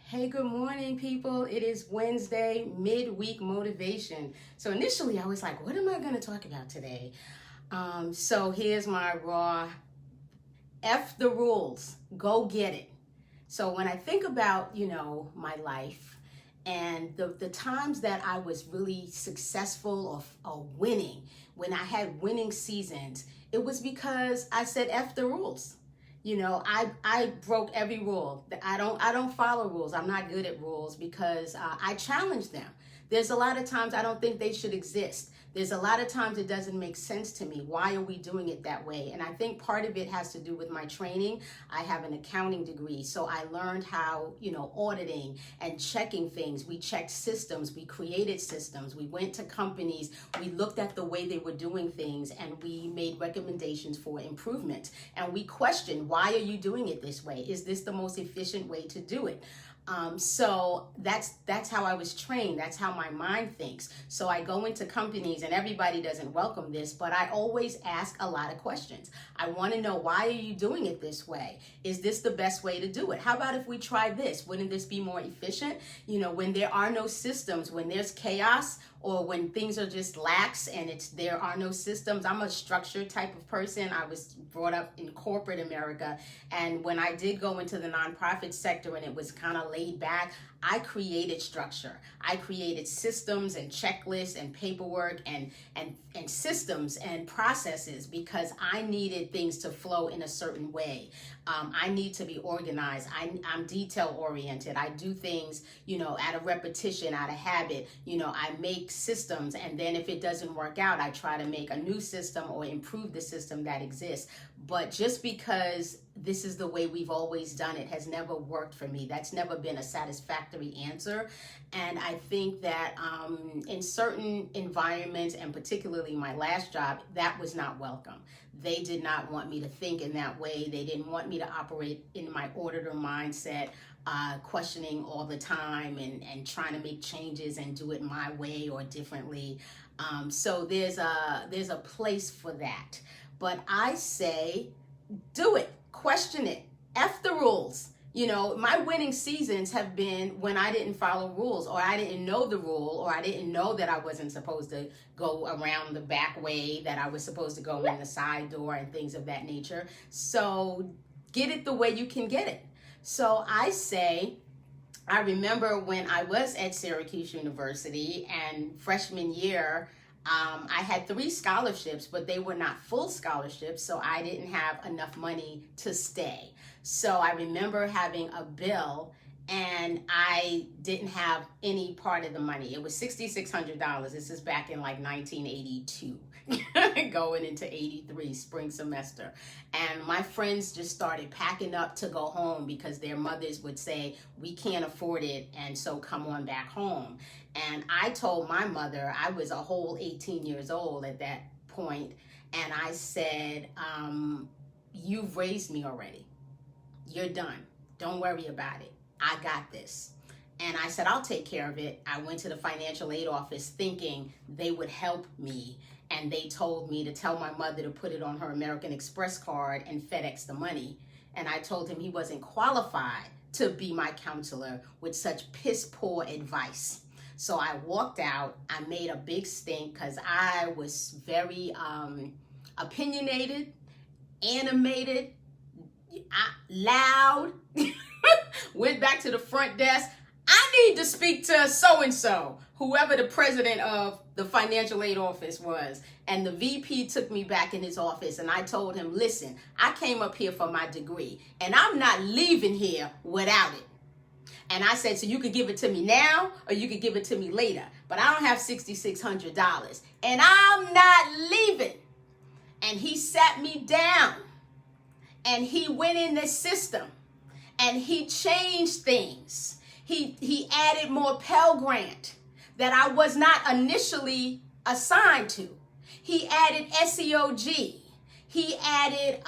Hey, good morning, people. It is Wednesday, Midweek Motivation. So initially I was like, what am I going to talk about today? So here's my raw F the rules, go get it. So when I think about, my life and the times that I was really successful or winning, when I had winning seasons, it was because I said F the rules. I broke every rule. I don't follow rules. I'm not good at rules because I challenge them. There's a lot of times I don't think they should exist. There's a lot of times it doesn't make sense to me. Why are we doing it that way? And I think part of it has to do with my training. I have an accounting degree, so I learned how, auditing and checking things. We checked systems, we created systems, we went to companies, we looked at the way they were doing things, and we made recommendations for improvement. And we questioned, why are you doing it this way? Is this the most efficient way to do it? So that's how I was trained. That's how my mind thinks. So I go into companies and everybody doesn't welcome this, but I always ask a lot of questions. I want to know, why are you doing it this way? Is this the best way to do it? How about if we try this? Wouldn't this be more efficient? When there are no systems, when there's chaos, or when things are just lax and there are no systems. I'm a structured type of person. I was brought up in corporate America, and when I did go into the nonprofit sector and it was kind of laid back, I created structure. I created systems and checklists and paperwork and systems and processes because I needed things to flow in a certain way. I need to be organized. I'm detail oriented. I do things, out of repetition, out of habit. I make systems, and then if it doesn't work out, I try to make a new system or improve the system that exists. But just because this is the way we've always done it has never worked for me. That's never been a satisfactory answer. And I think that in certain environments, and particularly my last job, that was not welcome. They did not want me to think in that way. They didn't want me to operate in my auditor mindset, questioning all the time and trying to make changes and do it my way or differently. So there's a place for that. But I say, do it. Question it. F the rules. My winning seasons have been when I didn't follow rules, or I didn't know the rule, or I didn't know that I wasn't supposed to go around the back way, that I was supposed to go in the side door and things of that nature. So get it the way you can get it. So I say, I remember when I was at Syracuse University and freshman year, I had 3 scholarships, but they were not full scholarships, so I didn't have enough money to stay. So I remember having a bill, and I didn't have any part of the money. It was $6,600. This is back in like 1982, going into 83, spring semester. And my friends just started packing up to go home because their mothers would say, we can't afford it, and so come on back home. And I told my mother, I was a whole 18 years old at that point, and I said, you've raised me already. You're done. Don't worry about it. I got this. And I said, I'll take care of it. I went to the financial aid office thinking they would help me. And they told me to tell my mother to put it on her American Express card and FedEx the money. And I told him he wasn't qualified to be my counselor with such piss poor advice. So I walked out. I made a big stink because I was very opinionated, animated, loud. Went back to the front desk. I need to speak to so-and-so, whoever the president of the financial aid office was. And the VP took me back in his office, and I told him, listen, I came up here for my degree, and I'm not leaving here without it. And I said, so you could give it to me now, or you could give it to me later. But I don't have $6,600, and I'm not leaving. And he sat me down, and he went in the system, and he changed things. He added more Pell Grant that I was not initially assigned to. He added SEOG. He added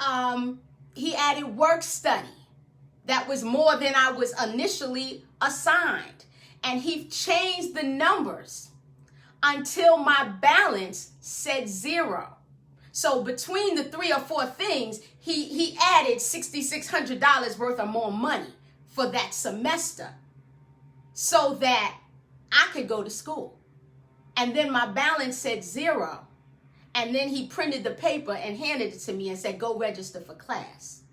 work study. That was more than I was initially assigned. And he changed the numbers until my balance said 0. So between the 3 or 4 things, he added $6,600 worth of more money for that semester. so that I could go to school. And then my balance said 0. And then he printed the paper and handed it to me and said, go register for class.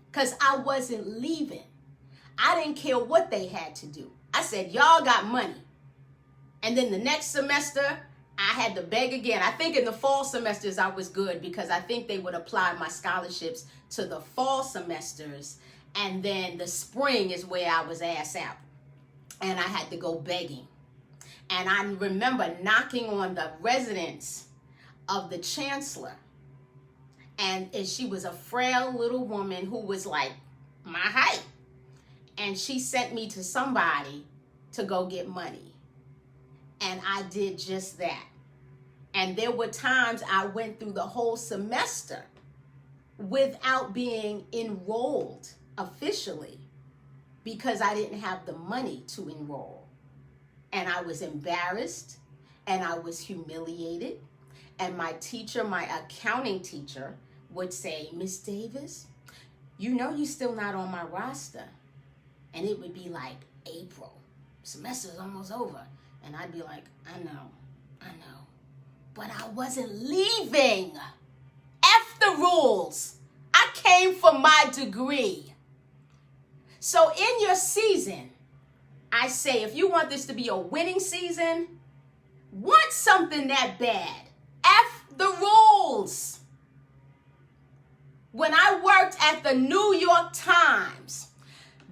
Because I wasn't leaving. I didn't care what they had to do. I said, y'all got money. And then the next semester, I had to beg again. I think in the fall semesters, I was good because I think they would apply my scholarships to the fall semesters. And then the spring is where I was ass out. And I had to go begging. And I remember knocking on the residence of the chancellor. And she was a frail little woman who was like my height. And she sent me to somebody to go get money. And I did just that. And there were times I went through the whole semester without being enrolled officially because I didn't have the money to enroll. And I was embarrassed and I was humiliated. And my teacher, my accounting teacher, would say, Miss Davis, you know you're still not on my roster. And it would be like April. Semester's almost over. And I'd be like, I know. But I wasn't leaving. F the rules. I came for my degree. So in your season, I say, if you want this to be a winning season, want something that bad, F the rules. When I worked at the New York Times,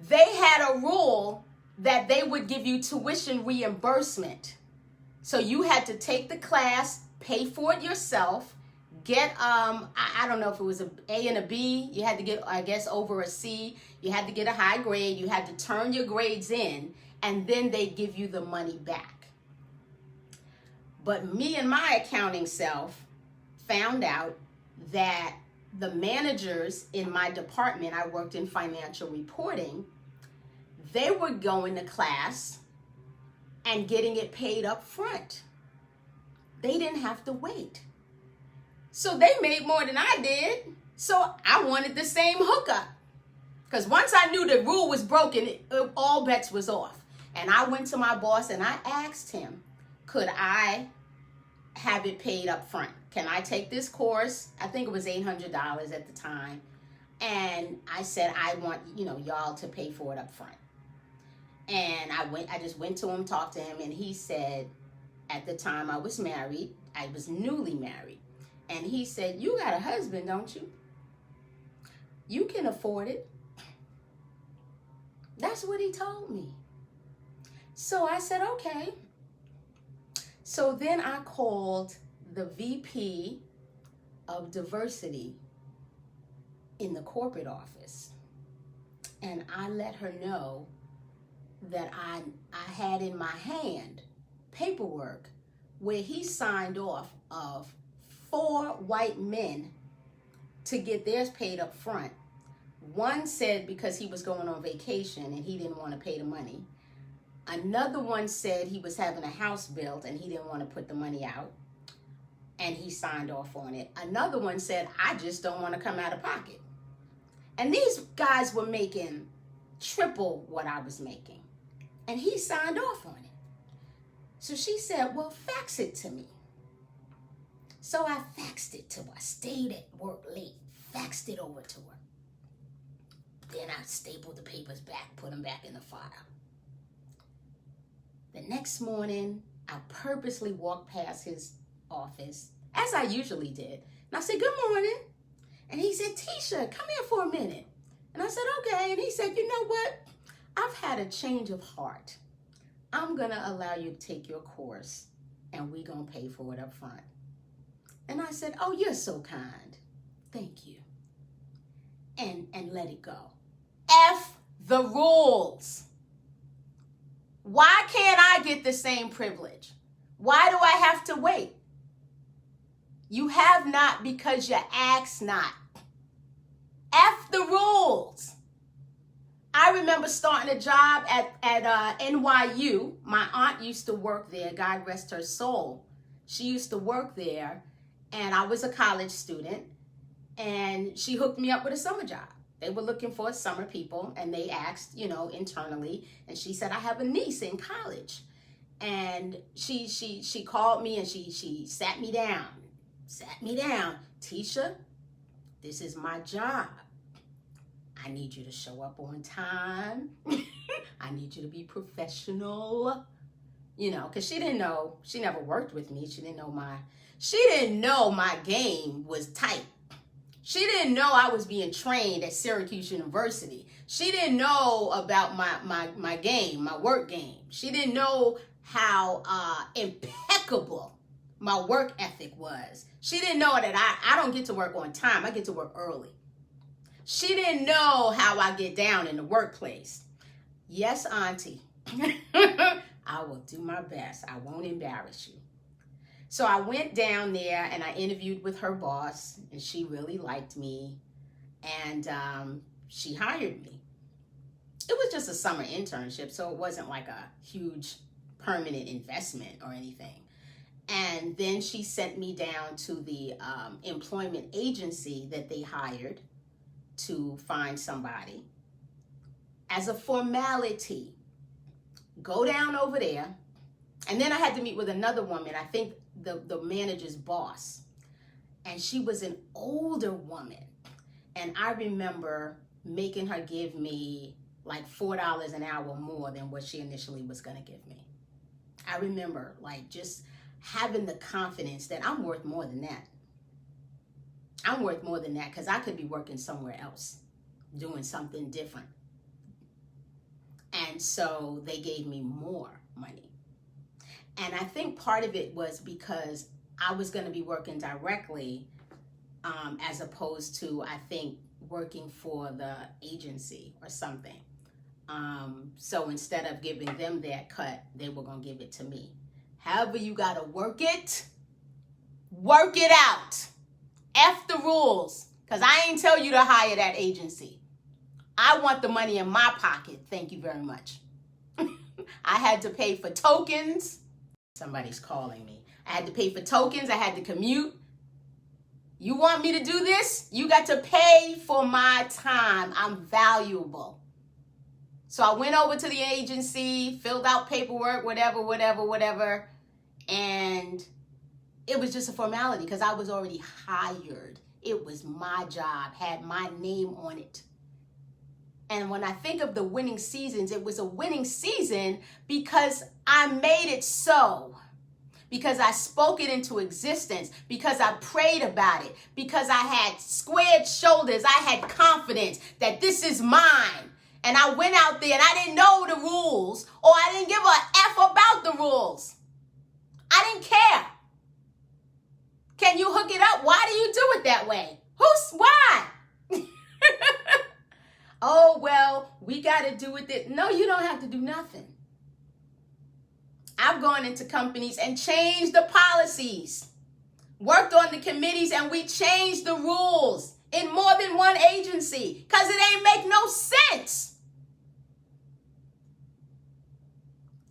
they had a rule that they would give you tuition reimbursement. So you had to take the class, pay for it yourself, get, I don't know if it was an A and a B. You had to get, I guess, over a C. You had to get a high grade. You had to turn your grades in, and then they'd give you the money back. But me and my accounting self found out that the managers in my department, I worked in financial reporting, they were going to class and getting it paid up front. They didn't have to wait. So they made more than I did. So I wanted the same hookup. Because once I knew the rule was broken, all bets was off. And I went to my boss and I asked him, could I have it paid up front? Can I take this course? I think it was $800 at the time. And I said, I want, y'all to pay for it up front. And I just went to him, talked to him, and he said, at the time I was married, I was newly married. And he said, you got a husband, don't you? You can afford it. That's what he told me. So I said, okay. So then I called the VP of diversity in the corporate office. And I let her know that I had in my hand paperwork where he signed off of 4 white men to get theirs paid up front. One said because he was going on vacation and he didn't want to pay the money. Another one said he was having a house built and he didn't want to put the money out, and he signed off on it. Another one said, I just don't want to come out of pocket. And these guys were making triple what I was making, and he signed off on it. So she said, well, fax it to me. So I faxed it to her. I stayed at work late, faxed it over to her. Then I stapled the papers back, put them back in the file. The next morning, I purposely walked past his office, as I usually did. And I said, good morning. And he said, Tisha, come here for a minute. And I said, okay. And he said, you know what? I've had a change of heart. I'm going to allow you to take your course, and we're going to pay for it up front. And I said, oh, you're so kind. Thank you. And let it go. F the rules. Why can't I get the same privilege? Why do I have to wait? You have not because you ask not. F the rules. I remember starting a job at NYU. My aunt used to work there. God rest her soul. She used to work there, and I was a college student, and she hooked me up with a summer job. They were looking for summer people, and they asked, internally, and she said, I have a niece in college. And she called me, and she sat me down. Tisha, this is my job. I need you to show up on time. I need you to be professional. Because she didn't know, she never worked with me. She didn't know my game was tight. She didn't know I was being trained at Syracuse University. She didn't know about my game, my work game. She didn't know how impeccable my work ethic was. She didn't know that I don't get to work on time. I get to work early. She didn't know how I get down in the workplace. Yes, Auntie. I will do my best. I won't embarrass you. So I went down there and I interviewed with her boss, and she really liked me, and she hired me. It was just a summer internship, so it wasn't like a huge permanent investment or anything. And then she sent me down to the employment agency that they hired to find somebody. As a formality, go down over there. And then I had to meet with another woman, I think the manager's boss. And she was an older woman. And I remember making her give me like $4 an hour more than what she initially was going to give me. I remember like just having the confidence that I'm worth more than that. I'm worth more than that because I could be working somewhere else, doing something different. And so they gave me more money. And I think part of it was because I was going to be working directly as opposed to, I think, working for the agency or something. So instead of giving them that cut, they were going to give it to me. However you got to work it out. F the rules, because I ain't tell you to hire that agency. I want the money in my pocket. Thank you very much. I had to pay for tokens. Somebody's calling me. I had to pay for tokens. I had to commute. You want me to do this? You got to pay for my time. I'm valuable. So I went over to the agency, filled out paperwork, whatever. And it was just a formality because I was already hired. It was my job, had my name on it. And when I think of the winning seasons, it was a winning season because I made it so. Because I spoke it into existence. Because I prayed about it. Because I had squared shoulders. I had confidence that this is mine. And I went out there and I didn't know the rules, or I didn't give a F about the rules. I didn't care. Can you hook it up? Why do you do it that way? Why? Oh, well, we got to do it. No, you don't have to do nothing. I've gone into companies and changed the policies, worked on the committees, and we changed the rules in more than one agency because it ain't make no sense.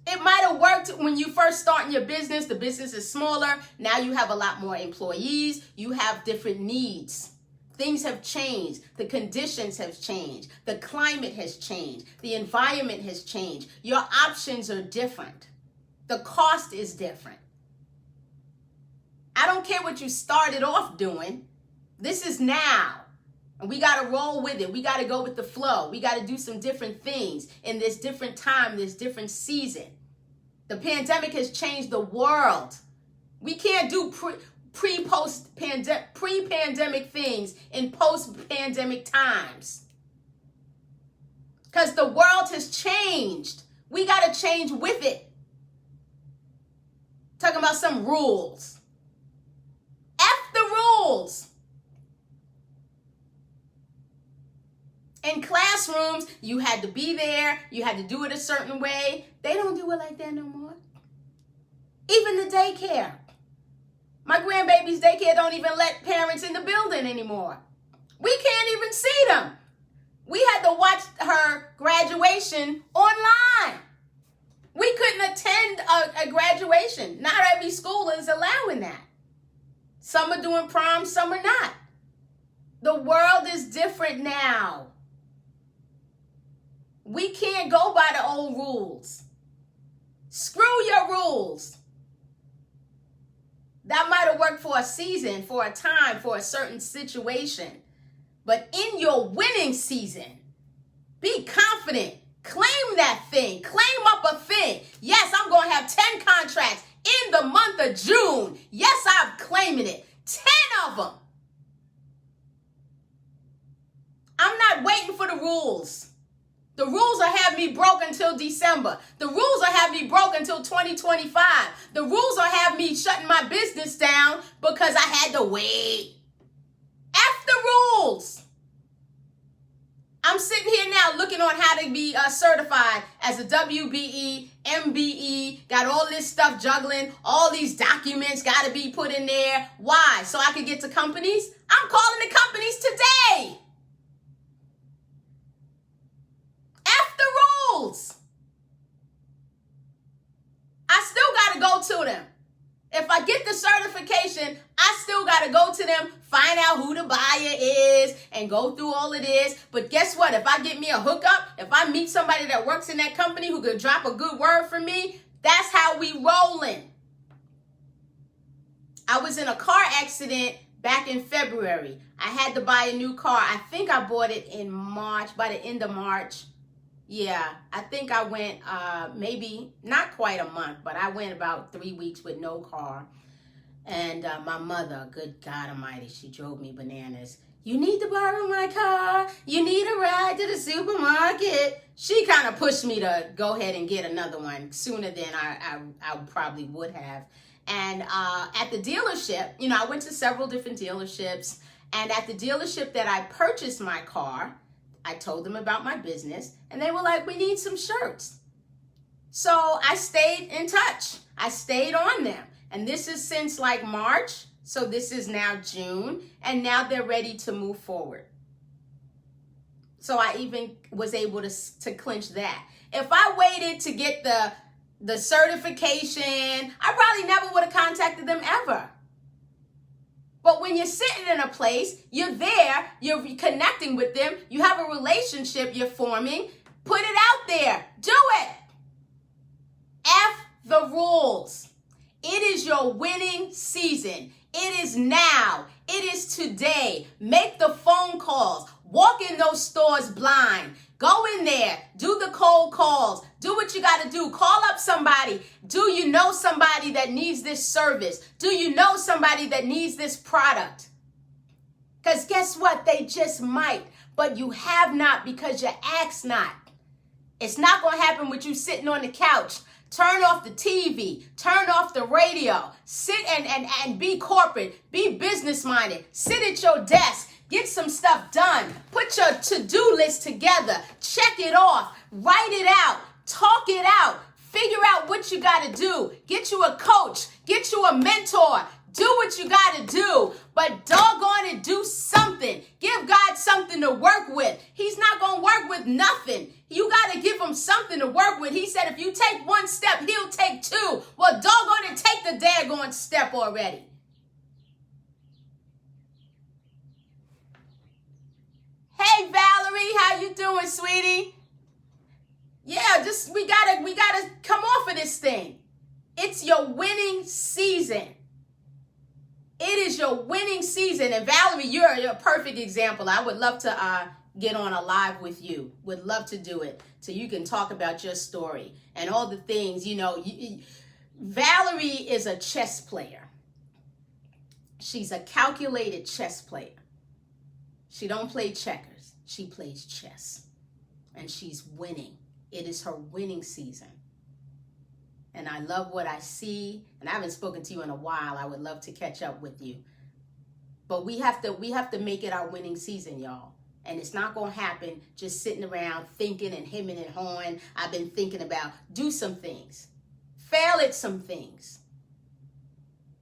It might have worked when you first start in your business. The business is smaller. Now you have a lot more employees. You have different needs. Things have changed. The conditions have changed. The climate has changed. The environment has changed. Your options are different. The cost is different. I don't care what you started off doing. This is now. And we got to roll with it. We got to go with the flow. We got to do some different things in this different time, this different season. The pandemic has changed the world. We can't do pre-pandemic things in post-pandemic times. Because the world has changed. We got to change with it. Talking about some rules. F the rules. In classrooms, you had to be there. You had to do it a certain way. They don't do it like that no more. Even the daycare. My grandbaby's daycare don't even let parents in the building anymore. We can't even see them. We had to watch her graduation online. We couldn't attend a graduation. Not every school is allowing that. Some are doing prom, some are not. The world is different now. We can't go by the old rules. Screw your rules. That might have worked for a season, for a time, for a certain situation. But in your winning season, be confident. Claim that thing. Claim up a thing. Yes, I'm going to have 10 contracts in the month of June. Yes, I'm claiming it. 10 of them. I'm not waiting for the rules. The rules will have me broke until December. The rules will have me broke until 2025. The rules will have me shutting my business down because I had to wait. F the rules. I'm sitting here now looking on how to be certified as a WBE, MBE, got all this stuff juggling, all these documents got to be put in there. Why? So I can get to companies? I'm calling the companies today. F the rules. I still got to go to them. If I get the certification, I still got to go to them, find out who the buyer is, and go through all of this. But guess what? If I get me a hookup, if I meet somebody that works in that company who could drop a good word for me, that's how we rolling. I was in a car accident back in February. I had to buy a new car. I think I bought it in March, by the end of March. Yeah, I think I went maybe not quite a month, but I went about 3 weeks with no car. And my mother, good God Almighty, she drove me bananas. You need to borrow my car. You need a ride to the supermarket. She kind of pushed me to go ahead and get another one sooner than I probably would have. And at the dealership, I went to several different dealerships. And at the dealership that I purchased my car, I told them about my business, and they were like, we need some shirts. So I stayed in touch. I stayed on them. And this is since like March. So this is now June. And now they're ready to move forward. So I even was able to clinch that. If I waited to get the certification, I probably never would have contacted them ever. But when you're sitting in a place, you're there, you're connecting with them, you have a relationship you're forming, put it out there. Do it. F the rules. It is your winning season. It is now. It is today. Make the phone calls. Walk in those stores blind. Go in there. Do the cold calls. Do what you got to do. Call up somebody. Do you know somebody that needs this service? Do you know somebody that needs this product? Because guess what? They just might. But you have not because you asked not. It's not going to happen with you sitting on the couch. Turn off the TV. Turn off the radio. Sit and be corporate. Be business-minded. Sit at your desk. Get some stuff done. Put your to-do list together. Check it off. Write it out. Talk it out. Figure out what you got to do. Get you a coach. Get you a mentor. Do what you got to do. But doggone it, do something. Give God something to work with. He's not going to work with nothing. You got to give him something to work with. He said if you take one step, he'll take two. Well, doggone it, take the daggone step already. Hey, Valerie, how you doing, sweetie? Yeah, we gotta come off of this thing. It's your winning season. It is your winning season. And Valerie, you're a perfect example. I would love to get on a live with you. Would love to do it so you can talk about your story and all the things. Valerie is a chess player. She's a calculated chess player. She don't play checkers. She plays chess. And she's winning. It is her winning season. And I love what I see. And I haven't spoken to you in a while. I would love to catch up with you. But we have to make it our winning season, y'all. And it's not going to happen just sitting around thinking and hemming and hawing. I've been thinking about do some things. Fail at some things.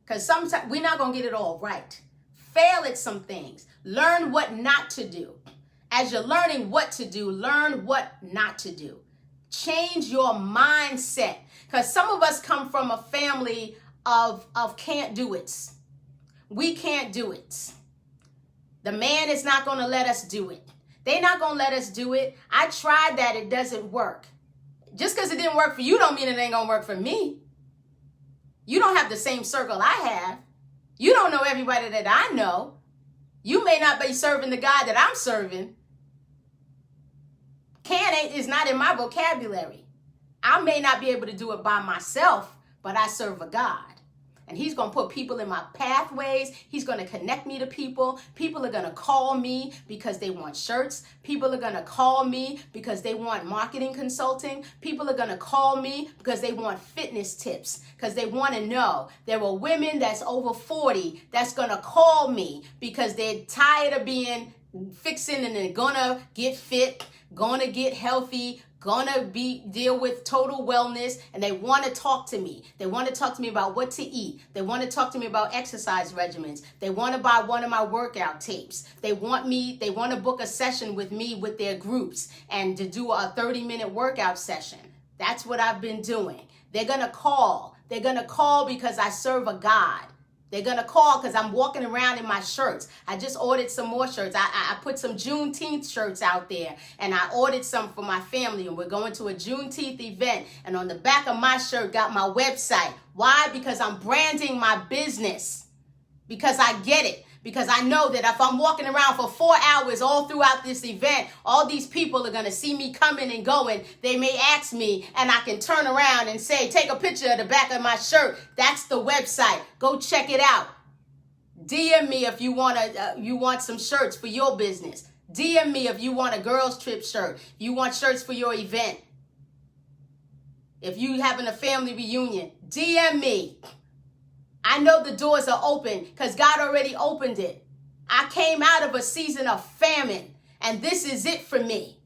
Because sometimes we're not going to get it all right. Fail at some things. Learn what not to do. As you're learning what to do, learn what not to do. Change your mindset. Because some of us come from a family of can't do it. We can't do it. The man is not going to let us do it. They're not going to let us do it. I tried that. It doesn't work. Just because it didn't work for you don't mean it ain't going to work for me. You don't have the same circle I have. You don't know everybody that I know. You may not be serving the God that I'm serving. Is not in my vocabulary. I may not be able to do it by myself, but I serve a God. And he's going to put people in my pathways. He's going to connect me to people. People are going to call me because they want shirts. People are going to call me because they want marketing consulting. People are going to call me because they want fitness tips, because they want to know. There are women that's over 40 that's going to call me because they're tired of being fixing and they're going to get fit, going to get healthy, gonna deal with total wellness, and they want to talk to me. They want to talk to me about what to eat. They want to talk to me about exercise regimens. They want to buy one of my workout tapes. They want to book a session with me with their groups and to do a 30-minute workout session. That's what I've been doing. They're gonna call. They're gonna call because I serve a God. They're going to call because I'm walking around in my shirts. I just ordered some more shirts. I put some Juneteenth shirts out there, and I ordered some for my family, and we're going to a Juneteenth event. And on the back of my shirt got my website. Why? Because I'm branding my business. Because I get it. Because I know that if I'm walking around for 4 hours all throughout this event, all these people are going to see me coming and going. They may ask me, and I can turn around and say, take a picture of the back of my shirt. That's the website. Go check it out. DM me if you want some shirts for your business. DM me if you want a girls trip shirt. If you want shirts for your event. If you having a family reunion, DM me. I know the doors are open because God already opened it. I came out of a season of famine, and this is it for me.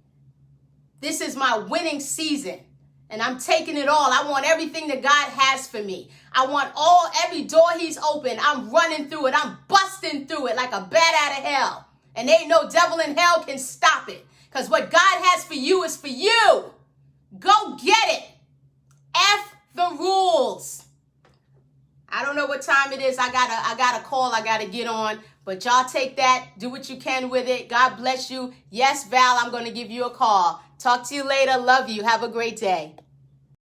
This is my winning season, and I'm taking it all. I want everything that God has for me. I want every door he's opened. I'm running through it. I'm busting through it like a bat out of hell, and ain't no devil in hell can stop it, because what God has for you is for you. Go get it. F the rules. I don't know what time it is. I got a call I got to get on. But y'all take that. Do what you can with it. God bless you. Yes, Val, I'm going to give you a call. Talk to you later. Love you. Have a great day.